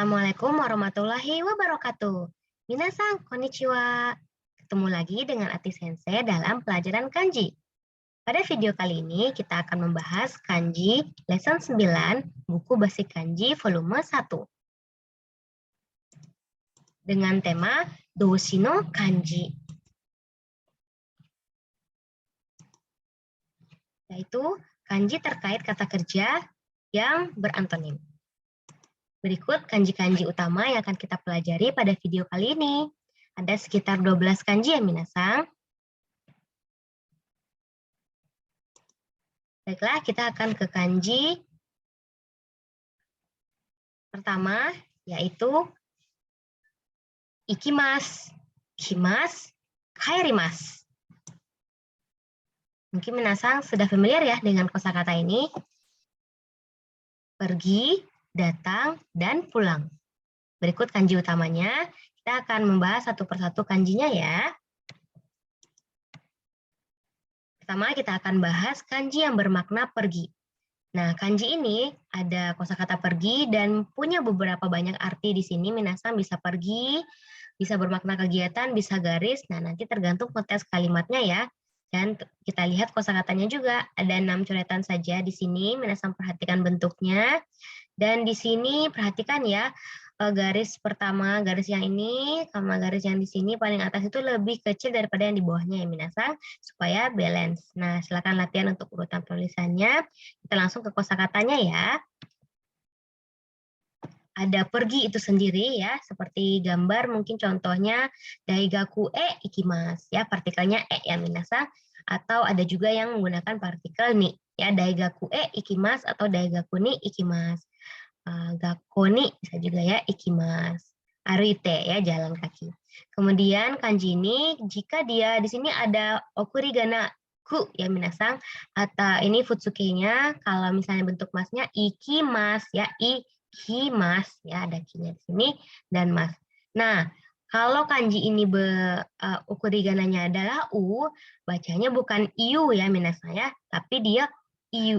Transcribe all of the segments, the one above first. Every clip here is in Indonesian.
Assalamualaikum warahmatullahi wabarakatuh. Minasan, konnichiwa. Ketemu lagi dengan Ati Sensei dalam pelajaran kanji. Pada video kali ini kita akan membahas kanji lesson 9, buku basic kanji volume 1. Dengan tema Doshi no kanji. Yaitu kanji terkait kata kerja yang berantonim. Berikut kanji-kanji utama yang akan kita pelajari pada video kali ini. Ada sekitar 12 kanji ya minasang. Baiklah, kita akan ke kanji pertama, yaitu ikimas, kimas, kaerimas. Mungkin minasang sudah familiar ya dengan kosakata ini. Pergi, datang, dan pulang. Berikut kanji utamanya. Kita akan membahas satu persatu kanjinya ya. Pertama kita akan bahas kanji yang bermakna pergi. Nah, kanji ini ada kosakata pergi dan punya beberapa banyak arti di sini. Minasang bisa pergi, bisa bermakna kegiatan, bisa garis. Nah, nanti tergantung konteks kalimatnya ya. Dan kita lihat kosakatanya juga ada 6 coretan saja di sini. Minasang perhatikan bentuknya. Dan di sini perhatikan ya, garis pertama, garis yang ini sama garis yang di sini paling atas itu lebih kecil daripada yang di bawahnya ya minasang, supaya balance. Nah, silakan latihan untuk urutan tulisannya. Kita langsung ke kosakatanya ya. Ada pergi itu sendiri ya, seperti gambar mungkin contohnya daigaku e ikimasu ya, partikelnya e ya minasang, atau ada juga yang menggunakan partikel ni ya, daigaku e ikimasu atau daigaku ni ikimasu. Gakko ni bisa juga ya ikimasu. Arite ya, jalan kaki. Kemudian kanji ini jika dia di sini ada okurigana ku ya minasang, atau ini futsuke-nya kalau misalnya bentuk masnya ikimasu ya, ikimasu ya, ada ki-nya di sini dan mas. Nah, kalau kanji ini okurigananya adalah u, bacanya bukan iu ya minasang ya, tapi dia iu.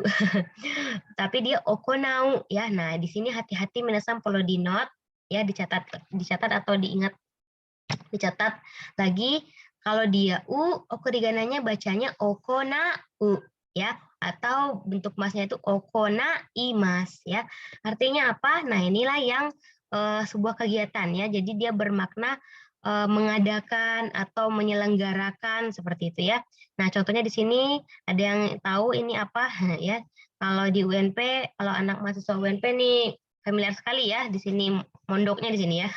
Tapi dia okonau ya. Nah, di sini hati-hati minasang perlu di note ya, dicatat atau diingat, dicatat lagi kalau dia u, okurigananya bacanya okonau ya, atau bentuk masnya itu okona imas ya. Artinya apa? Nah, inilah yang sebuah kegiatan ya. Jadi dia bermakna mengadakan atau menyelenggarakan seperti itu ya. Nah, contohnya di sini ada yang tahu ini apa ya? Kalau di UNP, kalau anak mahasiswa UNP nih familiar sekali ya di sini, mondoknya di sini ya.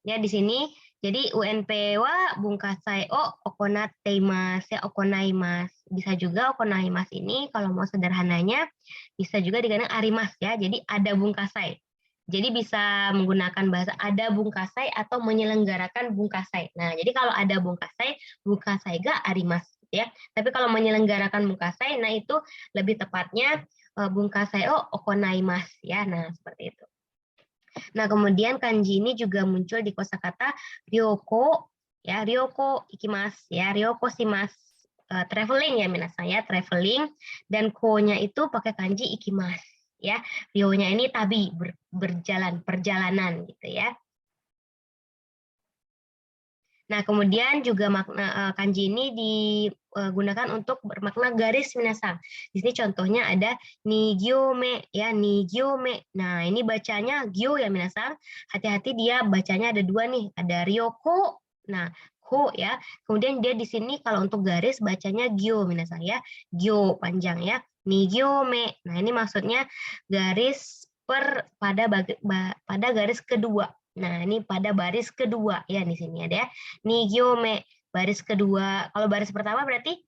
Ya di sini. Jadi UNP wa bungkasai o okonateimasu ya, okonaimasu. Bisa juga okonaimasu ini kalau mau sederhananya bisa juga diganti arimas ya. Jadi ada bungkasai. Jadi bisa menggunakan bahasa ada bungkasai atau menyelenggarakan bungkasai. Nah, jadi kalau ada bungkasai ga arimas ya. Tapi kalau menyelenggarakan bungkasai, nah itu lebih tepatnya bungkasai o okonaimasu ya. Nah, seperti itu. Nah, kemudian kanji ini juga muncul di kosakata ryoko ya, ryoko ikimasu ya, ryoko shimasu. Traveling ya minasang ya, traveling, dan ko-nya itu pakai kanji ikimasu ya. Ryo-nya ini tabi, berjalan, perjalanan gitu ya. Nah, kemudian juga makna kanji ini digunakan untuk bermakna garis minasang. Di sini contohnya ada nigyome ya, nigyome. Nah, ini bacanya gyo ya minasang. Hati-hati dia bacanya ada dua nih, ada ryoko. Nah, ko ya. Kemudian dia di sini kalau untuk garis bacanya gyo minasang ya. Gyo panjang ya. Nigyome. Nah, ini maksudnya garis pada garis kedua. Nah, ini pada baris kedua ya, di sini ada ya. Nigyome, baris kedua. Kalau baris pertama berarti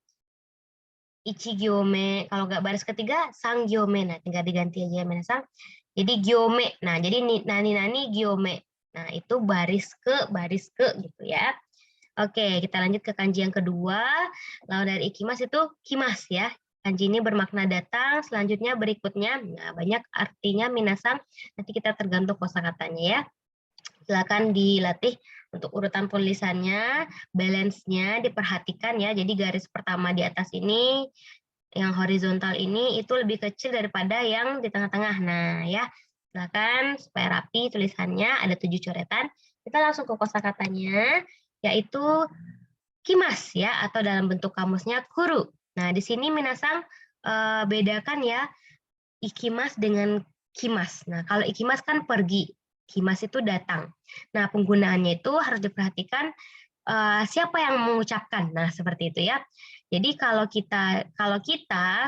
ichigyome. Kalau nggak baris ketiga sangyome. Nah, tinggal diganti aja ya minasang. Jadi gyome. Nah, jadi nani gyome. Nah, itu baris ke gitu ya. Oke, kita lanjut ke kanji yang kedua. Lawan dari ikimas itu kimas ya. Kanji ini bermakna datang, selanjutnya berikutnya. Nah, banyak artinya minasang. Nanti kita tergantung kosakatanya ya. Silakan dilatih untuk urutan tulisannya, balance-nya diperhatikan ya. Jadi garis pertama di atas ini, yang horizontal ini itu lebih kecil daripada yang di tengah-tengah. Nah, ya. Silakan supaya rapi tulisannya, ada 7 coretan. Kita langsung ke kosakatanya, yaitu kimas ya, atau dalam bentuk kamusnya kuru. Nah, di sini minasang bedakan ya ikimas dengan kimas. Nah, kalau ikimas kan pergi, kimas itu datang. Nah, penggunaannya itu harus diperhatikan siapa yang mengucapkan. Nah, seperti itu ya. Jadi kalau kita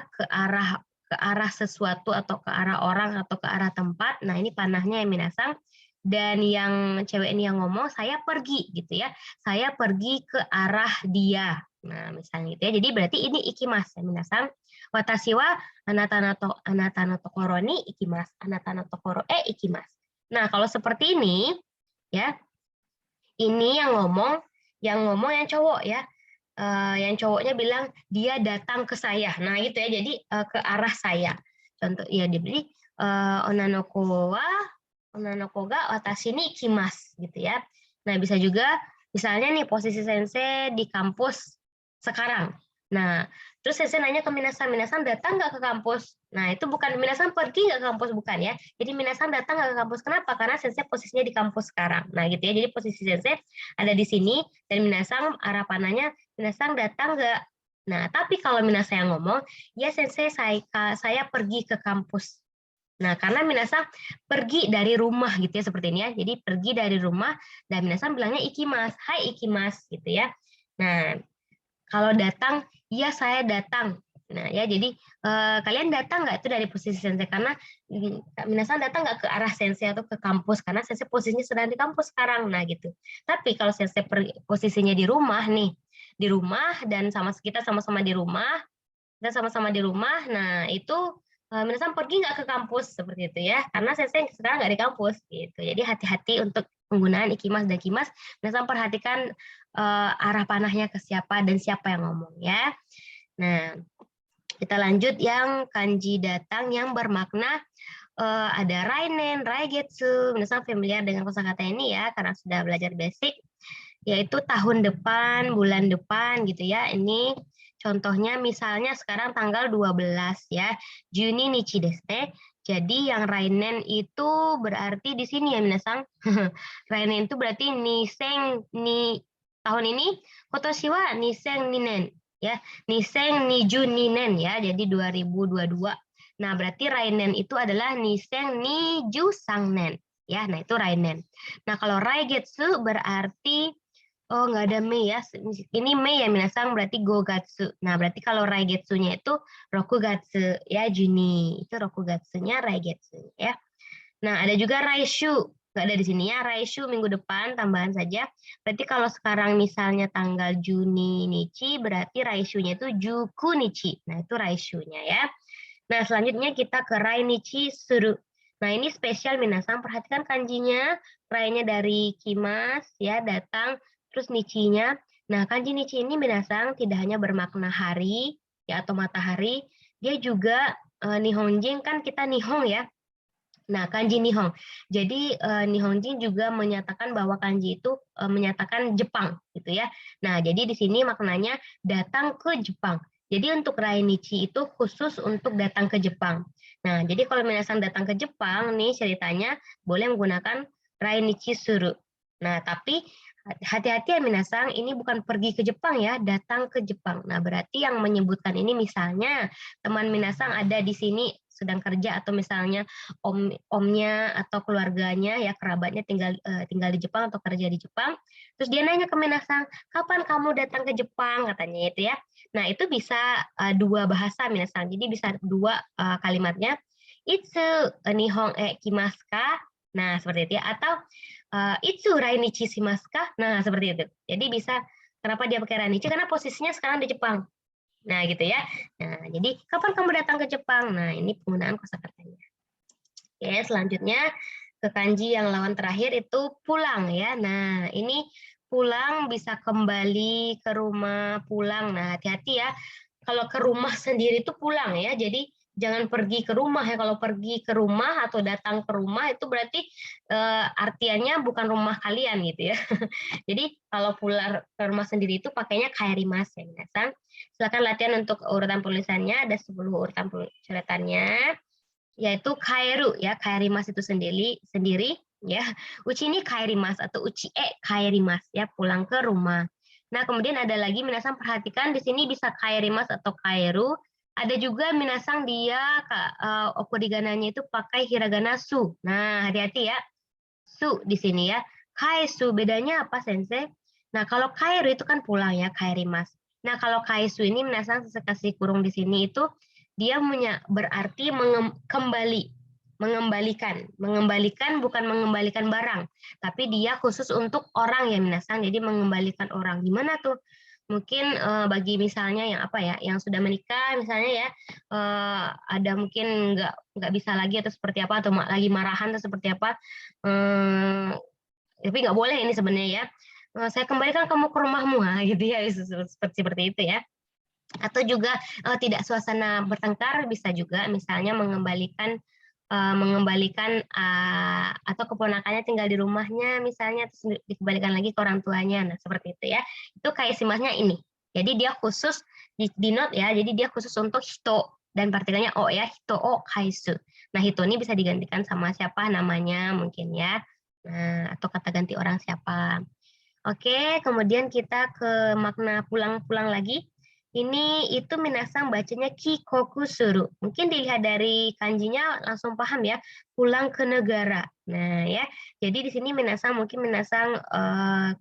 ke arah sesuatu atau ke arah orang atau ke arah tempat, nah ini panahnya yang minasang, dan yang cewek ini yang ngomong, saya pergi gitu ya. Saya pergi ke arah dia. Nah, misalnya gitu ya. Jadi berarti ini ikimas ya minasang. Watashi wa anata no tokoro ni ikimasu. Anata no tokoro ikimasu. Nah, kalau seperti ini ya, ini yang cowok ya. Yang cowoknya bilang dia datang ke saya. Nah, gitu ya. Jadi ke arah saya. Contoh ya dibeli onanoko ga watashi ni ikimasu gitu ya. Nah, bisa juga misalnya nih posisi sensei di kampus sekarang. Nah, terus sensei nanya ke minasan, minasan datang nggak ke kampus? Nah, itu bukan minasan pergi nggak ke kampus, bukan ya. Jadi minasan datang nggak ke kampus. Kenapa? Karena sensei posisinya di kampus sekarang. Nah, gitu ya. Jadi posisi sensei ada di sini dan minasan arah panahnya, minasan datang nggak? Nah, tapi kalau minasan yang ngomong, ya sensei saya pergi ke kampus. Nah, karena minasan pergi dari rumah gitu ya seperti ini ya. Jadi pergi dari rumah dan minasan bilangnya ikimas, hai ikimas gitu ya. Nah, kalau datang, iya saya datang. Nah ya jadi kalian datang nggak itu dari posisi sensei karena minasan datang nggak ke arah sensei atau ke kampus karena sensei posisinya sedang di kampus sekarang. Nah gitu. Tapi kalau sensei posisinya di rumah nih, di rumah dan kita sama-sama di rumah, kita sama-sama di rumah. Nah itu minasan pergi nggak ke kampus seperti itu ya, karena sensei sekarang nggak di kampus gitu. Jadi hati-hati untuk penggunaan ikimas dan kimas. Minasan perhatikan arah panahnya ke siapa dan siapa yang ngomong ya. Nah, kita lanjut yang kanji datang yang bermakna ada rainen, raigetsu. Minasan familiar dengan kosakata ini ya karena sudah belajar basic, yaitu tahun depan, bulan depan gitu ya. Ini contohnya misalnya sekarang tanggal 12 ya, Juni Nichi desu ne. Jadi yang rainen itu berarti di sini ya minasang. Rainen itu berarti niseng ni tahun ini, kotoshi wa niseng ninen ya. Niseng niju ninen ya, jadi 2022. Nah, berarti rainen itu adalah niseng niju sangnen ya. Nah, itu rainen. Nah, kalau raigetsu berarti oh, nggak ada Mei ya. Ini Mei ya minasang berarti Gogatsu. Nah, berarti kalau Raigetsu-nya itu Rokugatsu ya Juni. Itu Rokugatsu-nya Raigetsu ya. Nah, ada juga Raishu. Nggak ada di sini ya. Raishu minggu depan tambahan saja. Berarti kalau sekarang misalnya tanggal Juni Nichi berarti Raishu-nya itu Juku Nichi. Nah, itu Raishu-nya ya. Nah, selanjutnya kita ke Rai Nichi Suru. Nah, ini spesial minasang, perhatikan kanjinya, Rai-nya dari kimas ya, datang, terus Nichi-nya. Nah, kanji Nichi ini minasang tidak hanya bermakna hari ya atau matahari, dia juga Nihonjin kan kita Nihong ya. Nah, kanji Nihong. Jadi Nihonjin juga menyatakan bahwa kanji itu menyatakan Jepang gitu ya. Nah, jadi di sini maknanya datang ke Jepang. Jadi untuk Rainichi itu khusus untuk datang ke Jepang. Nah, jadi kalau minasan datang ke Jepang nih ceritanya boleh menggunakan Rainichi Suru. Nah, tapi hati-hati ya minasan, ini bukan pergi ke Jepang ya, datang ke Jepang. Nah, berarti yang menyebutkan ini misalnya teman minasan ada di sini sedang kerja atau misalnya omnya atau keluarganya ya kerabatnya tinggal di Jepang atau kerja di Jepang, terus dia nanya ke Minasang, kapan kamu datang ke Jepang katanya itu ya. Nah itu bisa dua bahasa Minasang, jadi bisa dua kalimatnya, itsu nihon kimasu ka, nah seperti itu ya, atau itsu rainichi shimasu ka, nah seperti itu. Jadi bisa, kenapa dia pakai rainichi karena posisinya sekarang di Jepang. Nah, gitu ya. Nah, jadi kapan kamu datang ke Jepang? Nah, ini penggunaan kosakatanya. Oke, selanjutnya ke kanji yang lawan terakhir itu pulang ya. Nah, ini pulang bisa kembali ke rumah, pulang. Nah, hati-hati ya. Kalau ke rumah sendiri itu pulang ya. Jadi jangan pergi ke rumah ya. Kalau pergi ke rumah atau datang ke rumah itu berarti artiannya bukan rumah kalian gitu ya. Jadi kalau pulang ke rumah sendiri itu pakainya kaerimasu ya, minasan. Silakan latihan untuk urutan tulisannya, ada 10 urutan coretannya. yaitu kaeru ya, kaerimasu itu sendiri ya. Uchi ni kaerimasu atau uchi kaerimasu ya, pulang ke rumah. Nah, kemudian ada lagi minasang perhatikan di sini bisa kaerimasu atau kaeru. Ada juga minasang dia okurigananya itu pakai hiragana su. Nah, hati-hati ya. Su di sini ya. Kaesu bedanya apa, Sensei? Nah, kalau kaeru itu kan pulang ya, kaerimasu. Nah, kalau kaesu ini minasang saya kasih kurung di sini itu dia berarti kembali, mengembalikan bukan mengembalikan barang, tapi dia khusus untuk orang ya minasang, jadi mengembalikan orang. Gimana tuh? Mungkin bagi misalnya yang apa ya, yang sudah menikah misalnya ya, ada mungkin nggak bisa lagi atau seperti apa, atau lagi marahan atau seperti apa, tapi nggak boleh ini sebenarnya ya. Saya kembalikan kamu ke rumahmu, gitu ya, seperti itu ya. Atau juga tidak suasana bertengkar bisa juga misalnya mengembalikan atau keponakannya tinggal di rumahnya misalnya terus dikembalikan lagi ke orang tuanya. Nah, seperti itu ya. Itu kaisimasnya ini. Jadi dia khusus di note ya. Jadi dia khusus untuk hito dan partikelnya o ya, hito o kaisu. Nah, hito ini bisa digantikan sama siapa namanya mungkin ya. Nah, atau kata ganti orang siapa. Oke, kemudian kita ke makna pulang-pulang lagi. Ini itu minasang bacanya kikoku suru. Mungkin dilihat dari kanjinya langsung paham ya, pulang ke negara. Nah ya, jadi di sini minasang mungkin minasang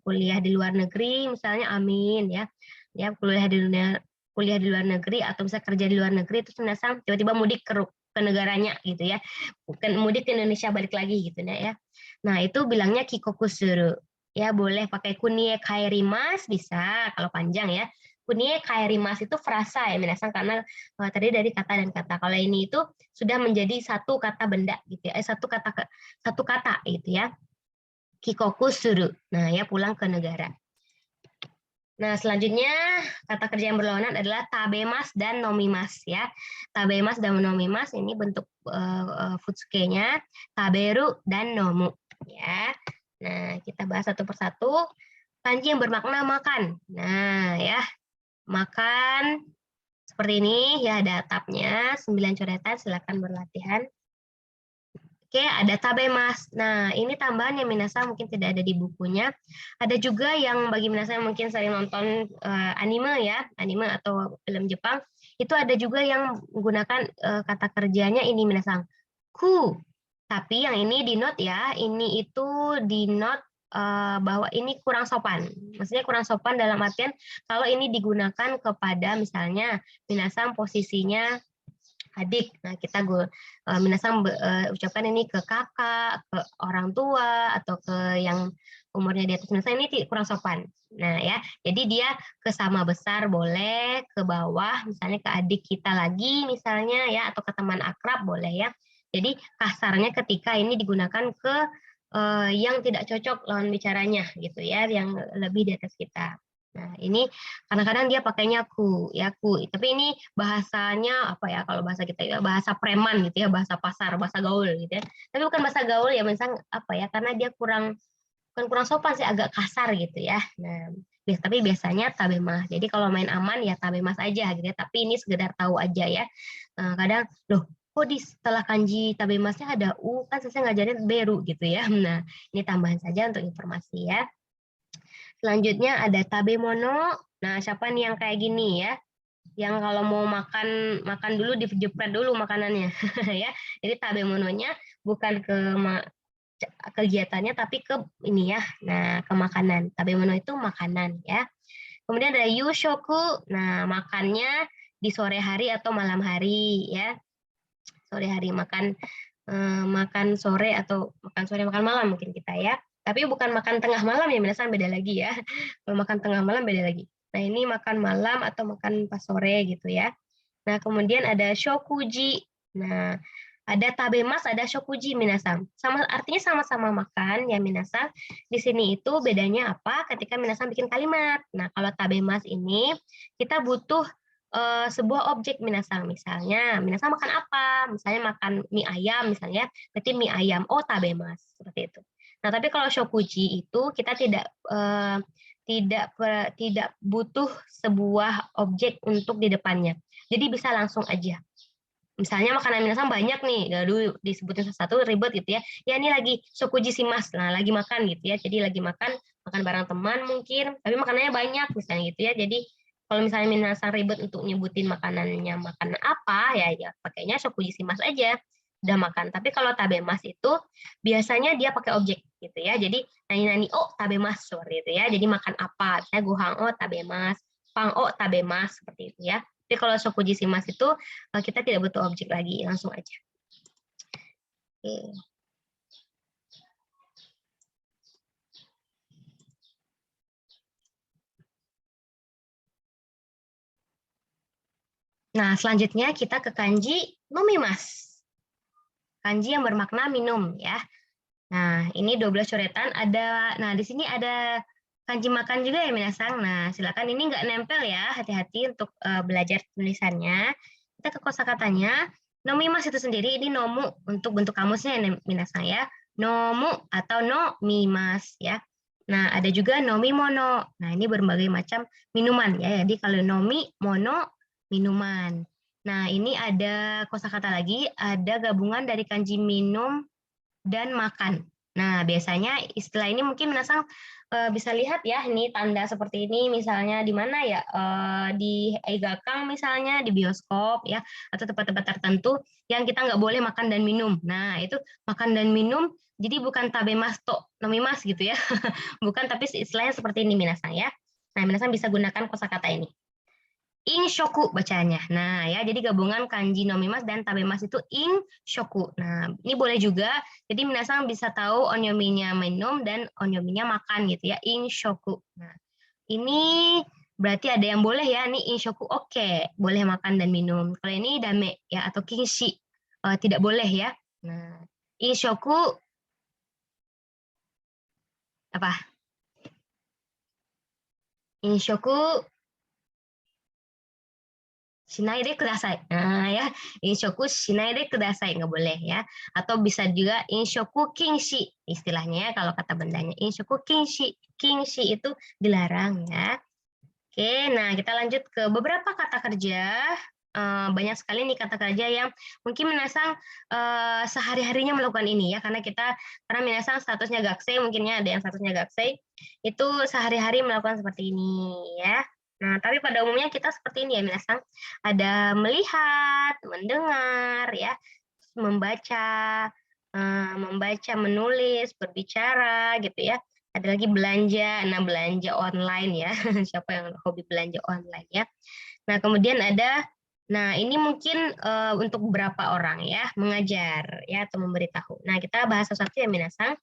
kuliah di luar negeri, misalnya amin ya, ya kuliah di luar negeri atau bisa kerja di luar negeri, terus minasang tiba-tiba mudik ke negaranya gitu ya, bukan mudik ke Indonesia balik lagi gitu ya. Nah itu bilangnya kikoku suru. Ya boleh pakai kunie kaerimas bisa kalau panjang ya. Kunie kaerimas itu frasa ya minasang karena tadi dari kata dan kata. Kalau ini itu sudah menjadi satu kata benda gitu ya. Satu kata gitu ya. Kikoku suru. Nah, ya pulang ke negara. Nah, selanjutnya kata kerja yang berlawanan adalah tabemas dan nomimas ya. Tabemas dan nomimas ini bentuk futsuke-nya taberu dan nomu ya. Nah, kita bahas satu persatu. Kanji yang bermakna makan. Nah, ya, makan seperti ini ya, ada tabnya 9 coretan, silakan berlatihan. Oke, ada tabemas. Nah, ini tambahan yang minasang mungkin tidak ada di bukunya. Ada juga yang bagi minasang yang mungkin sering nonton anime ya, anime atau film Jepang, itu ada juga yang menggunakan kata kerjanya ini minasang ku. Tapi yang ini di note ya, ini itu di note bahwa ini kurang sopan. Maksudnya kurang sopan dalam artian kalau ini digunakan kepada misalnya minasang posisinya adik. Nah, kita minasang ucapkan ini ke kakak, ke orang tua, atau ke yang umurnya di atas minasang ini kurang sopan. Nah, ya. Jadi dia ke sama besar boleh, ke bawah misalnya ke adik kita lagi misalnya ya, atau ke teman akrab boleh ya. Jadi kasarnya ketika ini digunakan ke yang tidak cocok lawan bicaranya gitu ya, yang lebih di atas kita. Nah, ini kadang-kadang dia pakainya ku, ya ku. Tapi ini bahasanya apa ya? Kalau bahasa kita ya bahasa preman gitu ya, bahasa pasar, bahasa gaul gitu ya. Tapi bukan bahasa gaul ya, misalnya apa ya? Karena dia bukan kurang sopan sih, agak kasar gitu ya. Nah, tapi biasanya tabemas. Jadi kalau main aman ya tabemas aja gitu ya. Tapi ini sekedar tahu aja ya. Kadang loh, kok di setelah kanji tabemasnya ada u, kan saya ngajarin beru gitu ya. Nah, ini tambahan saja untuk informasi ya. Selanjutnya ada tabemono. Nah, siapa nih yang kayak gini ya? Yang kalau mau makan makan dulu dijepret dulu makanannya ya. Jadi tabemononya bukan ke kegiatannya tapi ke ini ya. Nah, ke makanan. Tabemono itu makanan ya. Kemudian ada yushoku. Nah, makannya di sore hari atau malam hari ya. Sore hari makan sore atau makan sore makan malam mungkin kita ya. Tapi bukan makan tengah malam ya, biasanya beda lagi ya. Kalau makan tengah malam beda lagi. Nah, ini makan malam atau makan pas sore gitu ya. Nah, kemudian ada shokuji. Nah, ada tabemas, ada shokuji minasang. Artinya sama-sama makan ya minasang. Di sini itu bedanya apa? Ketika minasang bikin kalimat. Nah, kalau tabemas ini kita butuh sebuah objek minasang. Misalnya, minasang makan apa? Misalnya makan mie ayam misalnya, berarti mie ayam. Oh, tabemas seperti itu. Nah, tapi kalau shokuji itu kita tidak butuh sebuah objek untuk di depannya. Jadi bisa langsung aja. Misalnya makanan minasan banyak nih, dulu disebutin satu ribet gitu ya. Ya ini lagi shokuji shimasu, nah lagi makan gitu ya. Jadi lagi makan bareng teman mungkin, tapi makanannya banyak misalnya gitu ya. Jadi kalau misalnya minasan ribet untuk nyebutin makanannya makan apa, ya pakainya shokuji shimasu aja. Udah makan. Tapi kalau tabemas itu biasanya dia pakai objek gitu ya. Jadi nani-nani oh tabemas seperti itu ya. Jadi makan apa? Misalnya gohang oh tabemas, pang oh tabemas seperti itu ya. Tapi kalau shokuji shimasu itu kita tidak butuh objek lagi, langsung aja. Oke. Nah, selanjutnya kita ke kanji nomimas. Kanji yang bermakna minum ya. Nah, ini 12 coretan ada. Nah, di sini ada kanji makan juga ya minasang. Nah, silakan ini nggak nempel ya, hati-hati untuk belajar tulisannya. Kita ke kosakatanya. Nomimas itu sendiri ini nomu untuk bentuk kamusnya ya minasang ya. Nomu atau no mimas ya. Nah, ada juga nomi mono. Nah, ini berbagai macam minuman ya. Jadi kalau nomi mono minuman. Nah, ini ada kosakata lagi, ada gabungan dari kanji minum dan makan. Nah, biasanya istilah ini mungkin minasang bisa lihat ya, ini tanda seperti ini misalnya di mana ya, di Eigakan misalnya, di bioskop ya, atau tempat-tempat tertentu yang kita nggak boleh makan dan minum. Nah, itu makan dan minum, jadi bukan tabemas to nomimas gitu ya, bukan, tapi istilahnya seperti ini minasang ya. Nah, minasang bisa gunakan kosakata ini. Inshoku bacanya. Nah, ya, jadi gabungan kanji nomimas dan tabemas itu inshoku. Nah, ini boleh juga. Jadi minasang bisa tahu onyominya minum dan onyominya makan gitu ya. Inshoku. Nah, ini berarti ada yang boleh ya. Ini inshoku oke, boleh makan dan minum. Kalau ini dame ya atau kinshi tidak boleh ya. Nah, inshoku apa? Inshoku shinai de kudasai. Nah, ya, inshoku shinai de kudasai nggak boleh ya. Atau bisa juga inshoku kinshi istilahnya ya, kalau kata bendanya. Inshoku kinshi. Kinshi itu dilarang ya. Oke, nah kita lanjut ke beberapa kata kerja. Banyak sekali nih kata kerja yang mungkin minasang sehari-harinya melakukan ini ya, karena minasang statusnya gaksei, mungkinnya ada yang statusnya gaksei, itu sehari-hari melakukan seperti ini ya. Nah, tapi pada umumnya kita seperti ini ya minasang, ada melihat, mendengar ya, membaca, membaca, menulis, berbicara gitu ya. Ada lagi belanja, nah belanja online ya, siapa yang hobi belanja online ya. Nah, kemudian ada, nah ini mungkin untuk beberapa orang ya, mengajar ya atau memberitahu. Nah, kita bahas satu-satu ya minasang.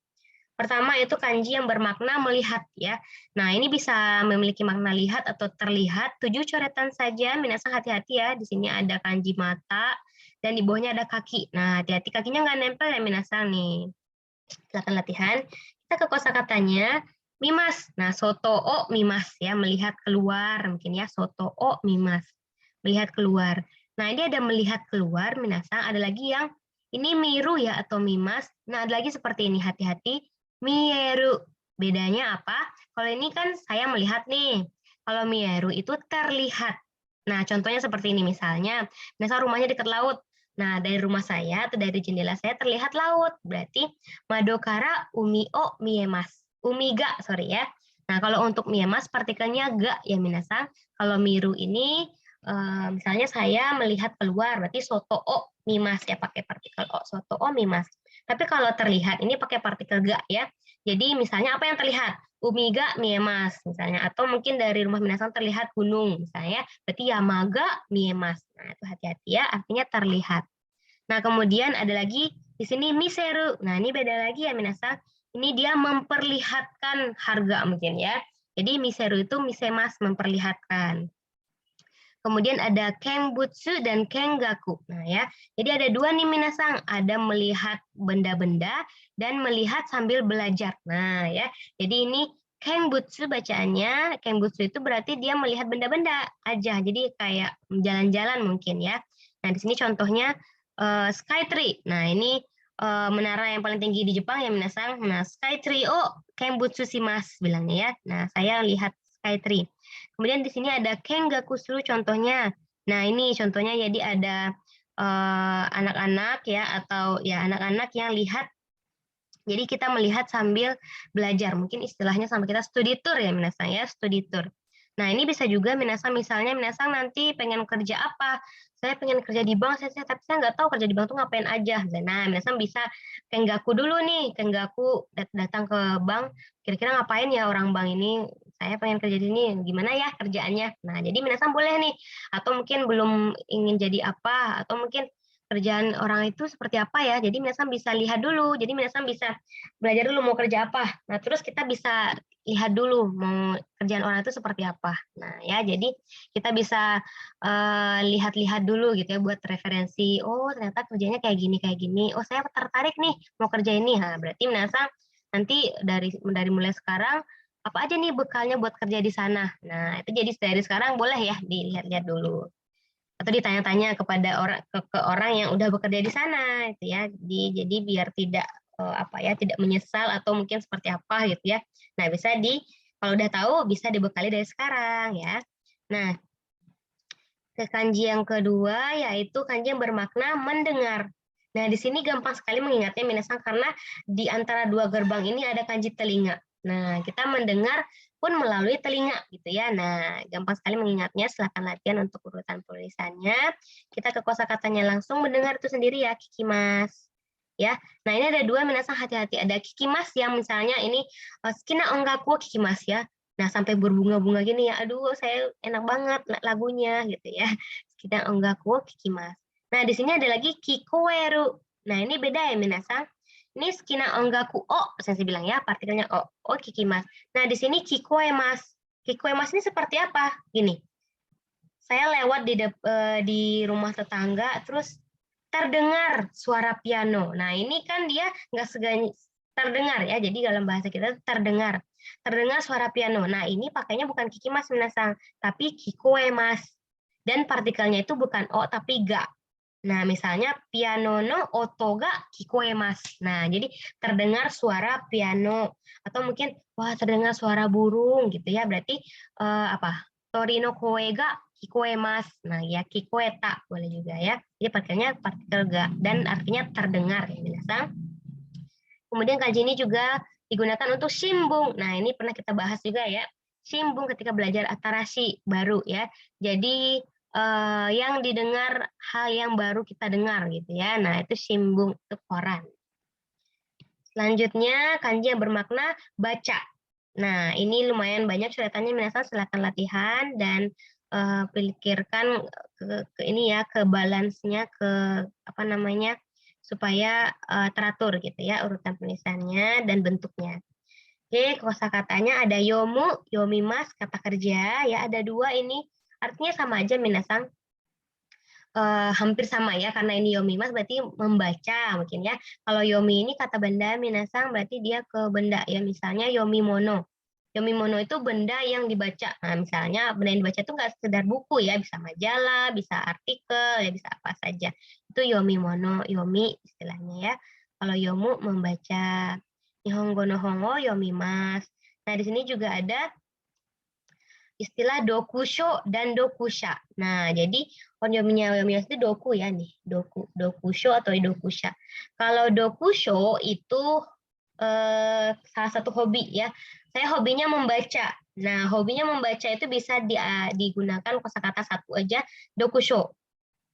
Pertama itu kanji yang bermakna melihat ya. Nah, ini bisa memiliki makna lihat atau terlihat. 7 coretan saja, minasang hati-hati ya. Di sini ada kanji mata dan di bawahnya ada kaki. Nah, hati-hati kakinya nggak nempel ya minasang nih. Silakan latihan. Kita ke kosakatanya. Mimas. Nah, soto o mimas ya, melihat keluar mungkin ya. Soto o mimas. Melihat keluar. Nah, ini ada melihat keluar minasang. Ada lagi yang ini miru ya atau mimas. Nah, ada lagi seperti ini, hati-hati. Mieru. Bedanya apa? Kalau ini kan saya melihat nih. Kalau mieru itu terlihat. Nah, contohnya seperti ini misalnya. Misal rumahnya dekat laut. Nah, dari rumah saya atau dari jendela saya terlihat laut. Berarti madokara umi o miemas. Umiga, sorry ya. Nah, kalau untuk miemas partikelnya ga ya minasang. Kalau miru ini misalnya saya melihat keluar, berarti soto o mimas ya, pakai partikel o. Soto o mimas. Tapi kalau terlihat ini pakai partikel ga ya. Jadi misalnya apa yang terlihat? Umiga miemas misalnya, atau mungkin dari rumah minasang terlihat gunung misalnya, berarti yamaga miemas. Nah, itu hati-hati ya, artinya terlihat. Nah, kemudian ada lagi di sini miseru. Nah, ini beda lagi ya minasang. Ini dia memperlihatkan harga mungkin ya. Jadi miseru itu misemas, memperlihatkan. Kemudian ada kenbutsu dan kengaku. Nah ya, jadi ada dua nih minasang, ada melihat benda-benda dan melihat sambil belajar. Nah ya, jadi ini kenbutsu bacaannya, kenbutsu itu berarti dia melihat benda-benda aja. Jadi kayak jalan-jalan mungkin ya. Nah di sini contohnya Skytree. Nah ini menara yang paling tinggi di Jepang ya minasang. Nah Skytree oh kenbutsu shimasu bilangnya ya. Nah saya lihat Skytree. Kemudian di sini ada kengakusuru contohnya. Nah, ini contohnya jadi ada anak-anak ya atau ya anak-anak yang lihat, jadi kita melihat sambil belajar, mungkin istilahnya sama kita studi tour ya minasang ya, studi tour. Nah ini bisa juga minasang misalnya minasang nanti pengen kerja apa, saya pengen kerja di bank, tapi saya nggak tahu kerja di bank tuh ngapain aja. Nah minasang bisa Kenggaku dulu nih, Kenggaku datang ke bank, kira-kira ngapain ya orang bank ini, saya pengen kerja di sini, gimana ya kerjaannya. Nah jadi minasang boleh nih, atau mungkin belum ingin jadi apa, atau mungkin kerjaan orang itu seperti apa ya, jadi minasang bisa lihat dulu, jadi minasang bisa belajar dulu mau kerja apa. Nah, terus kita bisa lihat dulu mau kerjaan orang itu seperti apa. Nah, ya jadi kita bisa lihat-lihat dulu gitu ya buat referensi. Oh, ternyata kerjanya kayak gini kayak gini. Oh, saya tertarik nih mau kerja ini. Nah, berarti minasang nanti dari mulai sekarang apa aja nih bekalnya buat kerja di sana. Nah, itu jadi dari sekarang boleh ya dilihat-lihat dulu atau ditanya-tanya kepada ke orang yang udah bekerja di sana gitu ya. Jadi biar tidak apa ya, tidak menyesal atau mungkin seperti apa gitu ya. Nah, bisa kalau udah tahu bisa dibekali dari sekarang ya. Nah, ke kanji yang kedua yaitu kanji yang bermakna mendengar. Nah, di sini gampang sekali mengingatnya minasang karena di antara dua gerbang ini ada kanji telinga. Nah, kita mendengar pun melalui telinga gitu ya. Nah, gampang sekali mengingatnya, silakan latihan untuk urutan penulisannya. Kita ke kosakatanya langsung mendengar itu sendiri ya, kikimas. Ya. Nah, ini ada dua minasang hati-hati. Ada kikimas yang misalnya ini skina ongaku kikimas ya. Nah, sampai berbunga-bunga gini ya, aduh saya enak banget lagunya gitu ya. Kita Ongaku Kikimas. Nah, di sini ada lagi Kikoeru. Nah, ini beda ya minasang. Ini skina Ongaku O, saya bilang ya, partikelnya O. O Kikimas. Nah, di sini Kikoemas. Kikoemas ini seperti apa? Gini, saya lewat di rumah tetangga, terus terdengar suara piano. Nah, ini kan dia nggak segani terdengar ya, jadi dalam bahasa kita terdengar. Terdengar suara piano. Nah, ini pakainya bukan kikimas minasang, tapi kikoemas. Dan partikelnya itu bukan o tapi ga. Nah, misalnya piano no oto ga kikoemas. Nah, jadi terdengar suara piano atau mungkin wah terdengar suara burung gitu ya. Berarti apa? Tori no koe ga kikoemas. Nah, ya kikoeta boleh juga ya. Jadi partikelnya partikel ga dan artinya terdengar ya minasang. Kemudian kanji ini juga digunakan untuk shimbung. Nah, ini pernah kita bahas juga ya. Shimbung ketika belajar atarashi baru ya. Jadi yang didengar hal yang baru kita dengar gitu ya. Nah, itu shimbung itu koran. Selanjutnya kanji yang bermakna baca. Nah, ini lumayan banyak suretannya minasang, silakan latihan dan pikirkan ke ini ya, ke balance-nya, ke apa namanya, supaya teratur gitu ya urutan tulisannya dan bentuknya. Oke, kosakatanya ada yomu, yomimas, kata kerja ya ada dua ini artinya sama aja minasang. Hampir sama ya karena ini yomimas berarti membaca mungkin ya. Kalau yomi ini kata benda minasang berarti dia ke benda ya misalnya yomimono. Yomimono itu benda yang dibaca. Nah, misalnya benda yang dibaca itu nggak sekedar buku ya, bisa majalah, bisa artikel, ya bisa apa saja. Itu yomimono, yomi istilahnya ya. Kalau yomu membaca. Nihongo no hongo yomimas. Nah, di sini juga ada istilah dokusho dan dokusha. Nah, jadi onyominya yomimas itu doku ya nih, dokusho atau dokusha. Kalau dokusho itu salah satu hobi ya. Saya hobinya membaca. Nah, hobinya membaca itu bisa digunakan kosakata satu aja, dokusho.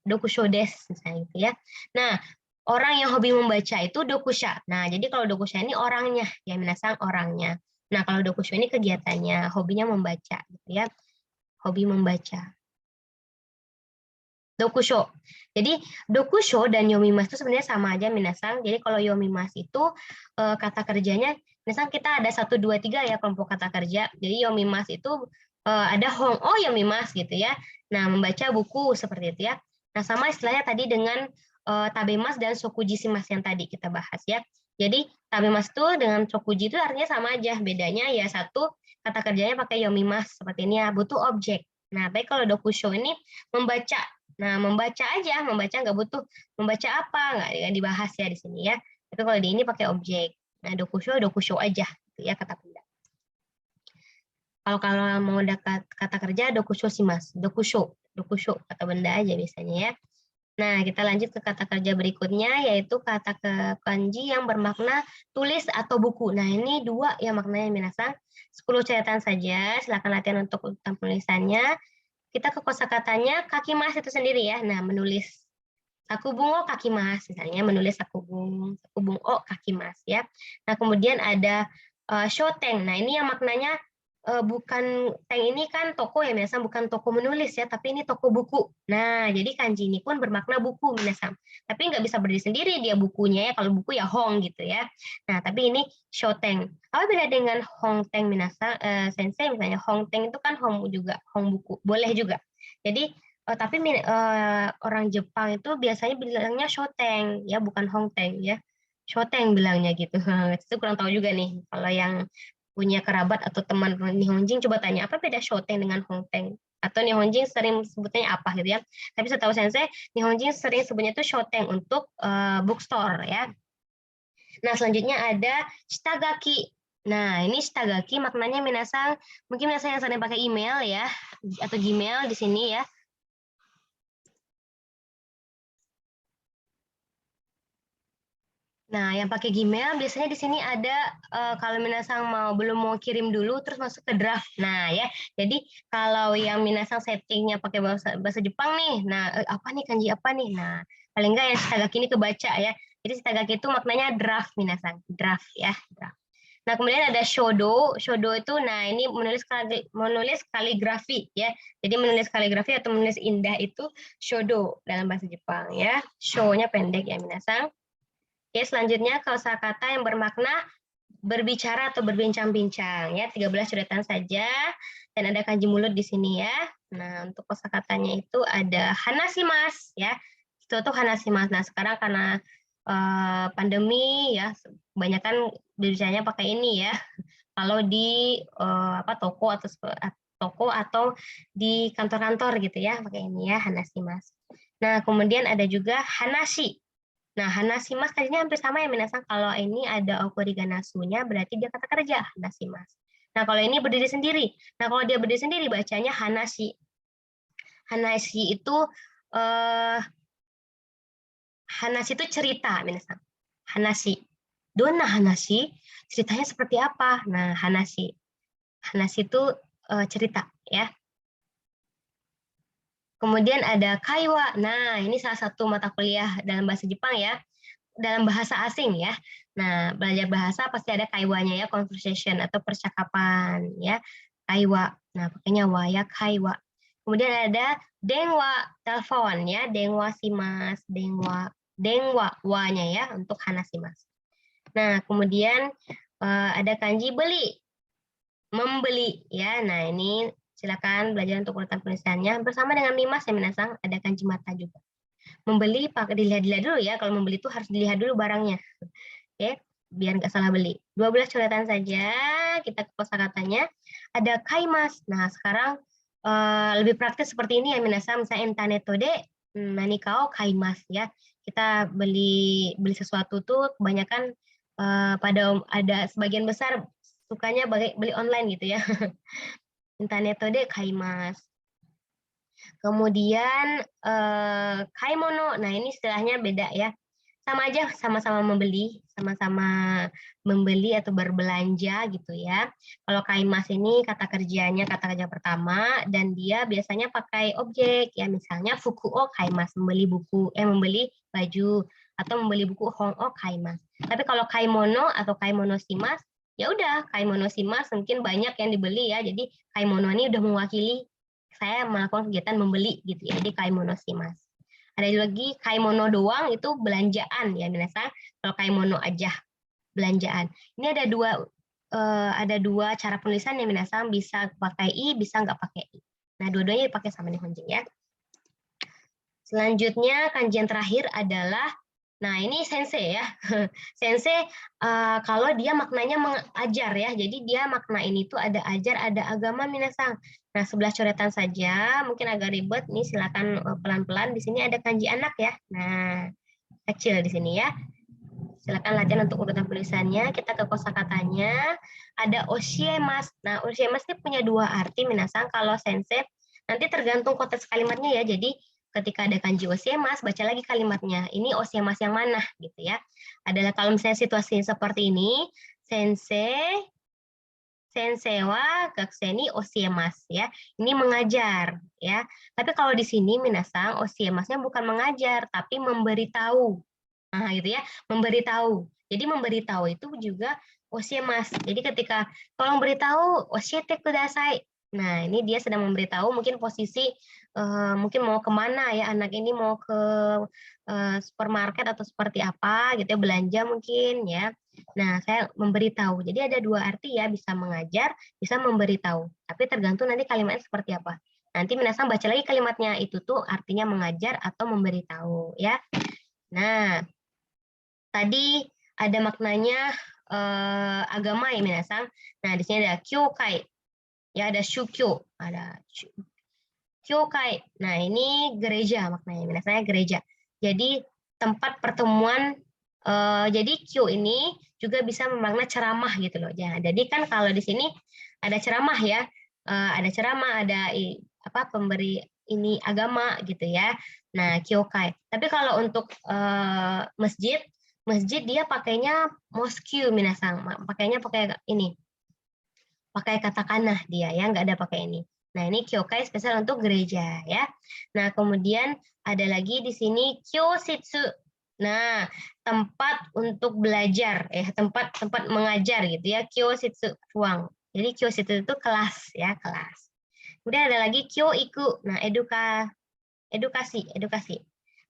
Dokusho des misalnya gitu ya. Nah, orang yang hobi membaca itu dokusha. Nah, jadi kalau dokusha ini orangnya, ya minasang orangnya. Nah, kalau dokusho ini kegiatannya, hobinya membaca gitu ya. Hobi membaca. Dokusho. Jadi dokusho dan yomimas itu sebenarnya sama aja minasang. Jadi kalau yomimas itu kata kerjanya, misal kita ada 1, 2, 3 ya kelompok kata kerja. Jadi yomimas itu ada hongo yomimas gitu ya. Nah, membaca buku seperti itu ya. Nah, sama istilahnya tadi dengan tabemas dan sokuji shimas yang tadi kita bahas ya. Jadi tabemas itu dengan sokuji itu artinya sama aja. Bedanya ya satu kata kerjanya pakai yomimas seperti ini ya, butuh objek. Nah, tapi kalau dokusho ini membaca. Nah, membaca aja, membaca nggak butuh membaca apa, nggak dibahas ya di sini ya. Tapi kalau di ini pakai objek. Nah, dokusho aja, gitu ya kata benda. Kalau mau kata kerja dokusho shimasu, dokusho kata benda aja biasanya ya. Nah, kita lanjut ke kata kerja berikutnya, yaitu kata kanji yang bermakna tulis atau buku. Nah, ini dua ya maknanya minasang. 10 catatan saja, silakan latihan untuk urutan penulisannya. Kita ke kosakatanya, kaki mas itu sendiri ya. Nah, menulis sakubung o kaki mas, misalnya menulis sakubung o kaki mas ya. Nah, kemudian ada shoteng. Nah, ini yang maknanya bukan teng ini kan toko ya minasang, bukan toko menulis ya, tapi ini toko buku. Nah, jadi kanji ini pun bermakna buku minasang. Tapi nggak bisa berdiri sendiri dia bukunya ya, kalau buku ya hong gitu ya. Nah, tapi ini shoteng. Apa beda dengan hongteng minasang? Sensei misalnya hongteng itu kan hong juga, hong buku. Boleh juga. Jadi tapi orang Jepang itu biasanya bilangnya shoteng ya, bukan hongteng ya. Shoteng bilangnya gitu. Itu kurang tahu juga nih. Kalau yang punya kerabat atau teman Nihonjin coba tanya apa beda shoteng dengan hongteng, atau Nihonjin sering sebutnya apa gitu ya. Tapi setahu sensei Nihonjin sering sebutnya itu shoteng untuk bookstore ya. Nah, selanjutnya ada shitagaki. Nah, ini shitagaki maknanya minasang, mungkin minasang yang sering pakai email ya, atau Gmail di sini ya. Nah, yang pakai Gmail biasanya di sini ada kalau minasang belum mau kirim dulu terus masuk ke draft. Nah, ya. Jadi kalau yang minasang settingnya pakai bahasa bahasa Jepang nih. Nah, apa nih kanji apa nih? Nah, paling enggak yang shitagaki ini kebaca ya. Jadi shitagaki itu maknanya draft minasang, draft ya, draft. Nah, kemudian ada shodo. Shodo itu nah ini menulis kaligrafi ya. Jadi menulis kaligrafi atau menulis indah itu shodo dalam bahasa Jepang ya. Show-nya pendek ya minasang. Oke, selanjutnya kosakata yang bermakna berbicara atau berbincang-bincang ya, 13 coretan saja dan ada kanji mulut di sini ya. Nah, untuk kosakatanya itu ada hanasimas ya. Itu tuh hanasimas. Nah, sekarang karena pandemi ya, kebanyakan berbicaranya pakai ini ya. Kalau di toko atau di kantor-kantor gitu ya, pakai ini ya hanasimas. Nah, kemudian ada juga hanashi. Nah, hanashimas tadinya hampir sama ya minasang. Kalau ini ada okuriganasunya berarti dia kata kerja hanashimas. Nah, kalau ini berdiri sendiri. Nah, kalau dia berdiri sendiri bacanya hanashi. Hanashi itu eh hanashi itu cerita minasang. Hanashi. Dona hanashi, ceritanya seperti apa? Nah, hanashi. Hanashi itu cerita ya. Kemudian ada kaiwa. Nah, ini salah satu mata kuliah dalam bahasa Jepang ya. Dalam bahasa asing ya. Nah, belajar bahasa pasti ada kaiwanya ya, conversation atau percakapan ya. Kaiwa. Nah, pakainya wa ya kaiwa. Kemudian ada dengwa, telepon ya, dengwa simas, dengwa wa-nya ya untuk hanasimas. Nah, kemudian ada kanji beli, membeli ya. Nah, ini silakan belajar untuk urutan penulisannya bersama dengan mimas ya minasang, ada kanji mata juga. Membeli pakai dilihat-lihat dulu ya, kalau membeli itu harus dilihat dulu barangnya. Oke, biar nggak salah beli. 12 coretan saja, kita ke kosakatanya. Ada kaimas. Nah, sekarang lebih praktis seperti ini ya minasang, misalnya intaneto de nanikao kaimas ya. Kita beli sesuatu tuh kebanyakan pada ada sebagian besar sukanya beli online gitu ya. Intaneto de kaimas. Kemudian kaimono, nah ini istilahnya beda ya. Sama aja, sama-sama membeli atau berbelanja gitu ya. Kalau kaimas ini kata kerjanya kata kerja pertama dan dia biasanya pakai objek ya, misalnya fuku o kaimas, membeli baju atau membeli buku hong o kaimas. Tapi kalau kaimono atau kaimono shimas, ya udah kaimono shimas mungkin banyak yang dibeli ya. Jadi kaimono ini udah mewakili saya melakukan kegiatan membeli gitu ya. Jadi kaimono shimas. Ada lagi kaimono doang itu belanjaan ya minasang. Kalau kaimono aja belanjaan. Ini ada dua cara penulisan yang minasang, bisa pakai i, bisa nggak pakai i. Nah, dua-duanya dipakai sama Nihonjin ya. Selanjutnya kanjian terakhir adalah nah ini sensei ya. Sensei kalau dia maknanya mengajar ya. Jadi dia makna ini tuh ada ajar, ada agama minasang. Nah, 11 coretan saja, mungkin agak ribet nih, silakan pelan-pelan. Di sini ada kanji anak ya. Nah, kecil di sini ya. Silakan latihan untuk urutan tulisannya. Kita ke kosakatanya. Ada oshiemas. Nah, oshiemas ini punya dua arti minasang. Kalau sensei nanti tergantung konteks kalimatnya ya. Jadi ketika ada kanji osiemas, baca lagi kalimatnya. Ini osiemas yang mana gitu ya. Adalah kalau misalnya situasi seperti ini, sensei wa gakusei ni osiemas ya. Ini mengajar ya. Tapi kalau di sini minasang osiemasnya bukan mengajar tapi memberitahu. Nah, gitu ya, memberitahu. Jadi memberitahu itu juga osiemas. Jadi ketika tolong beritahu oshete kudasai. Nah, ini dia sedang memberitahu mungkin posisi mungkin mau kemana ya anak ini mau ke supermarket atau seperti apa gitu ya belanja mungkin ya. Nah, saya memberitahu. Jadi ada dua arti ya, bisa mengajar, bisa memberitahu. Tapi tergantung nanti kalimatnya seperti apa. Nanti minasang baca lagi kalimatnya itu tuh artinya mengajar atau memberitahu ya. Nah, tadi ada maknanya agama ya minasang. Nah, di sini ada kyokai. Ya, ada shukyo, ada kyokai. Nah, ini gereja maknanya. Minasangnya gereja. Jadi tempat pertemuan jadi kyo ini juga bisa bermakna ceramah gitu loh. Ya, jadi kan kalau di sini ada ceramah ya. Ada ceramah, ada apa pemberi ini agama gitu ya. Nah, kyokai. Tapi kalau untuk masjid dia pakainya mosque minasang, pakainya pakai ini, pakai katakana dia ya, nggak ada pakai ini. Nah, ini kyokai spesial untuk gereja ya. Nah, kemudian ada lagi di sini kyositsu. Nah, tempat untuk belajar tempat mengajar gitu ya, kyositsu, ruang. Jadi kyositsu itu kelas ya, kelas. Kemudian ada lagi kyoiku. Nah, edukasi.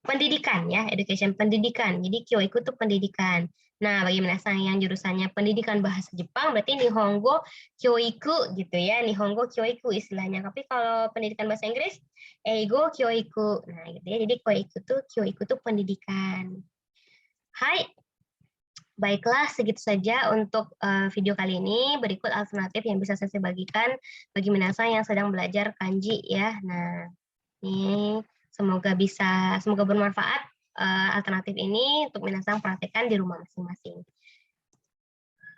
Pendidikan ya, education, pendidikan. Jadi kyoiku itu pendidikan. Nah, bagi minasang yang jurusannya pendidikan bahasa Jepang, berarti Nihongo kyoiku gitu ya, Nihongo kyoiku istilahnya. Tapi kalau pendidikan bahasa Inggris, Eigo kyoiku. Nah, gitu ya. Jadi kyoiku tuh pendidikan. Hai, baiklah segitu saja untuk video kali ini. Berikut alternatif yang bisa saya bagikan bagi minasang yang sedang belajar kanji ya. Nah, ini semoga bermanfaat alternatif ini untuk minasang praktekkan di rumah masing-masing.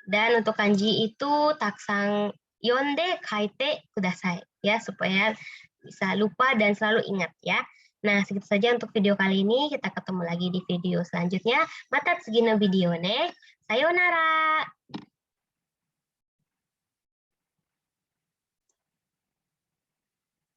Dan untuk kanji itu taksang yonde kaite kudasai ya supaya bisa lupa dan selalu ingat ya. Nah, segitu saja untuk video kali ini. Kita ketemu lagi di video selanjutnya. Mata tsugi no video ne. Sayonara.